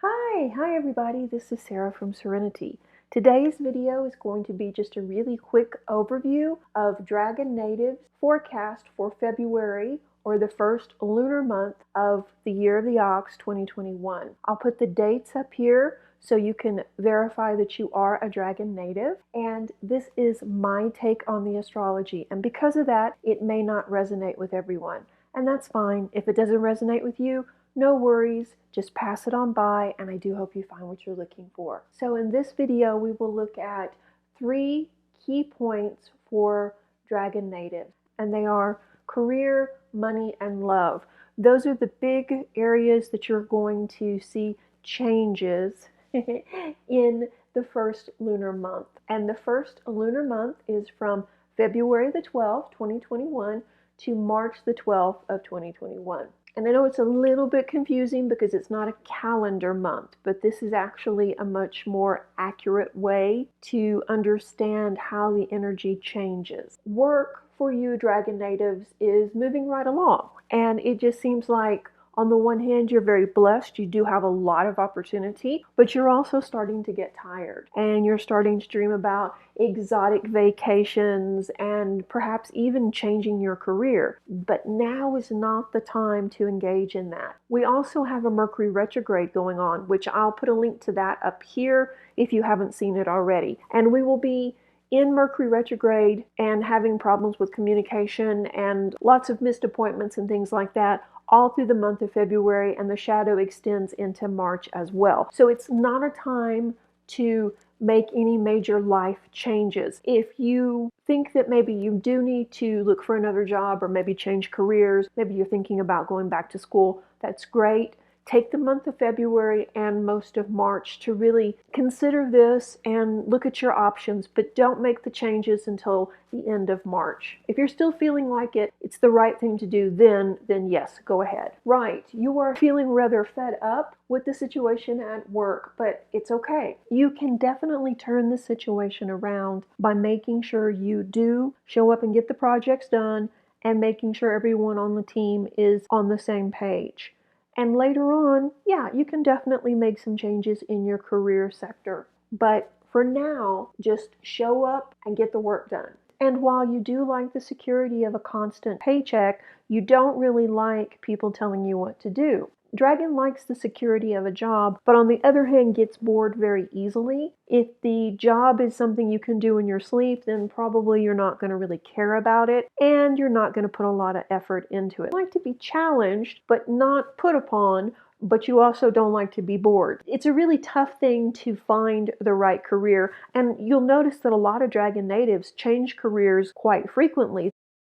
Hi everybody, this is Sarah from Serenity. Today's video is going to be just a really quick overview of Dragon Native's forecast for February, or the first lunar month of the year of the Ox 2021. I'll put the dates up here so you can verify that you are a Dragon Native, and this is my take on the astrology, and because of that, it may not resonate with everyone, and that's fine. If it doesn't resonate with you, no worries, just pass it on by, and I do hope you find what you're looking for. So in this video, we will look at 3 key points for Dragon Natives, and they are career, money, and love. Those are the big areas that you're going to see changes in the first lunar month. And the first lunar month is from February the 12th, 2021 to March the 12th of 2021. And I know it's a little bit confusing because it's not a calendar month, but this is actually a much more accurate way to understand how the energy changes. Work for you Dragon Natives is moving right along, and it just seems like on the one hand, you're very blessed. You do have a lot of opportunity, but you're also starting to get tired, and you're starting to dream about exotic vacations and perhaps even changing your career. But now is not the time to engage in that. We also have a Mercury retrograde going on, which I'll put a link to that up here if you haven't seen it already. And we will be in Mercury retrograde and having problems with communication and lots of missed appointments and things like that all through the month of February, and the shadow extends into March as well. So it's not a time to make any major life changes. If you think that maybe you do need to look for another job or maybe change careers, maybe you're thinking about going back to school, that's great. Take the month of February and most of March to really consider this and look at your options, but don't make the changes until the end of March. If you're still feeling like it's the right thing to do, then yes, go ahead. Right, you are feeling rather fed up with the situation at work, but it's okay. You can definitely turn the situation around by making sure you do show up and get the projects done and making sure everyone on the team is on the same page. And later on, yeah, you can definitely make some changes in your career sector. But for now, just show up and get the work done. And while you do like the security of a constant paycheck, you don't really like people telling you what to do. Dragon likes the security of a job, but on the other hand gets bored very easily. If the job is something you can do in your sleep, then probably you're not going to really care about it, and you're not going to put a lot of effort into it. You like to be challenged, but not put upon, but you also don't like to be bored. It's a really tough thing to find the right career, and you'll notice that a lot of Dragon Natives change careers quite frequently.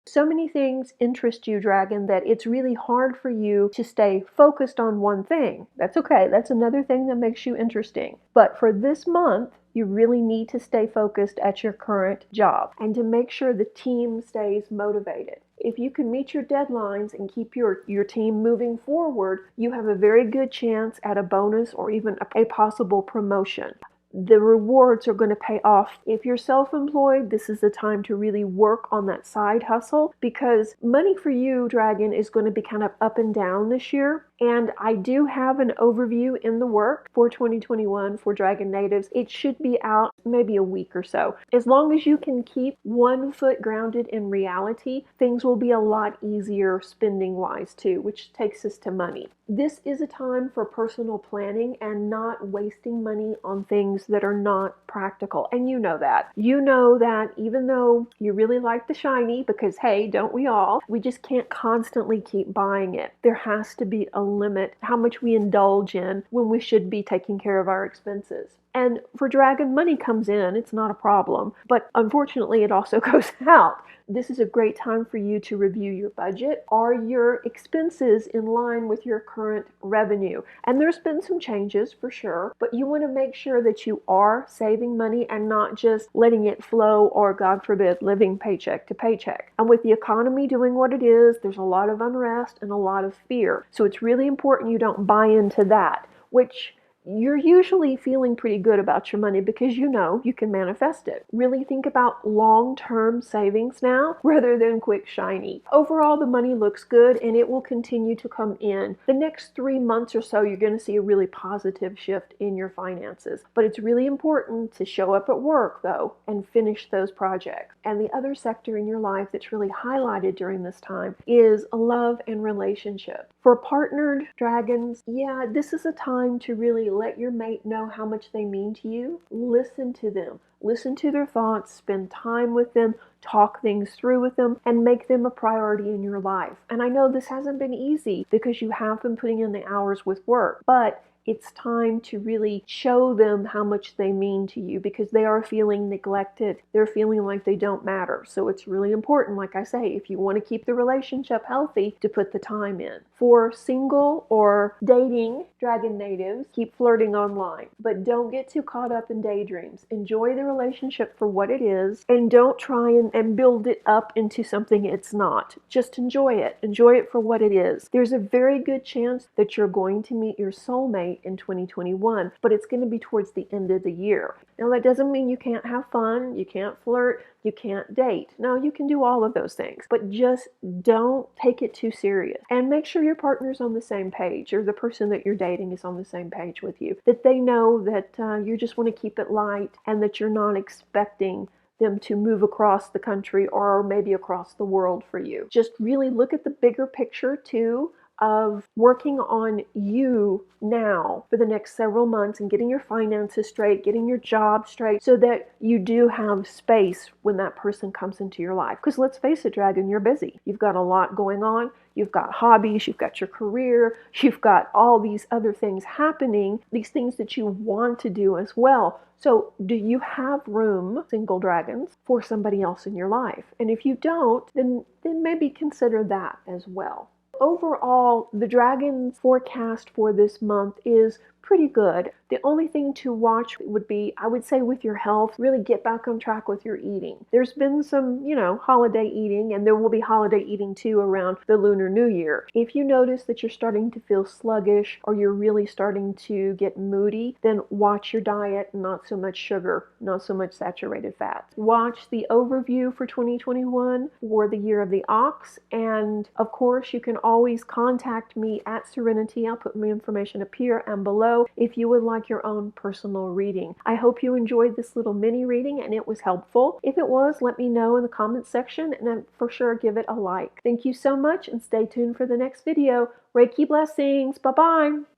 So many things interest you, Dragon, that it's really hard for you to stay focused on one thing. That's okay. That's another thing that makes you interesting. But for this month, you really need to stay focused at your current job and to make sure the team stays motivated. If you can meet your deadlines and keep your team moving forward, you have a very good chance at a bonus or even a possible promotion. The rewards are going to pay off. If you're self-employed, this is the time to really work on that side hustle, because money for you, Dragon, is going to be kind of up and down this year. And I do have an overview in the work for 2021 for Dragon Natives. It should be out maybe a week or so. As long as you can keep one foot grounded in reality, things will be a lot easier spending-wise too, which takes us to money. This is a time for personal planning and not wasting money on things that are not practical. And you know that. You know that even though you really like the shiny, because hey, don't we all, we just can't constantly keep buying it. There has to be a limit how much we indulge in when we should be taking care of our expenses. And for Dragon, money comes in, it's not a problem, but unfortunately it also goes out. This is a great time for you to review your budget. Are your expenses in line with your current revenue? And there's been some changes for sure, but you want to make sure that you are saving money and not just letting it flow or, God forbid, living paycheck to paycheck. And with the economy doing what it is, there's a lot of unrest and a lot of fear. So it's really important you don't buy into that, which you're usually feeling pretty good about your money because you know you can manifest it. Really think about long-term savings now rather than quick shiny. Overall, the money looks good and it will continue to come in. The next 3 months or so, you're going to see a really positive shift in your finances. But it's really important to show up at work though and finish those projects. And the other sector in your life that's really highlighted during this time is love and relationship. For partnered dragons, yeah, this is a time to really let your mate know how much they mean to you. Listen to them. Listen to their thoughts, spend time with them, talk things through with them, and make them a priority in your life. And I know this hasn't been easy because you have been putting in the hours with work, but it's time to really show them how much they mean to you because they are feeling neglected. They're feeling like they don't matter. So it's really important, like I say, if you want to keep the relationship healthy, to put the time in. For single or dating dragon natives, keep flirting online, but don't get too caught up in daydreams. Enjoy the relationship for what it is and don't try and build it up into something it's not. Just enjoy it. Enjoy it for what it is. There's a very good chance that you're going to meet your soulmate in 2021, but it's going to be towards the end of the year. Now that doesn't mean you can't have fun, you can't flirt, you can't date. No, you can do all of those things, but just don't take it too serious. And make sure your partner's on the same page, or the person that you're dating is on the same page with you, that they know that you just want to keep it light and that you're not expecting them to move across the country or maybe across the world for you. Just really look at the bigger picture too, of working on you now for the next several months and getting your finances straight, getting your job straight, so that you do have space when that person comes into your life. Because let's face it, Dragon, you're busy. You've got a lot going on. You've got hobbies, you've got your career, you've got all these other things happening, these things that you want to do as well. So do you have room, single dragons, for somebody else in your life? And if you don't, then maybe consider that as well. Overall, the dragon's forecast for this month is pretty good. The only thing to watch would be, I would say, with your health, really get back on track with your eating. There's been some, holiday eating, and there will be holiday eating too around the Lunar New Year. If you notice that you're starting to feel sluggish or you're really starting to get moody, then watch your diet, not so much sugar, not so much saturated fats. Watch the overview for 2021 for the year of the ox, and of course you can always contact me at Serenity. I'll put my information up here and below if you would like your own personal reading. I hope you enjoyed this little mini reading and it was helpful. If it was, let me know in the comments section and then for sure give it a like. Thank you so much and stay tuned for the next video. Reiki blessings. Bye-bye.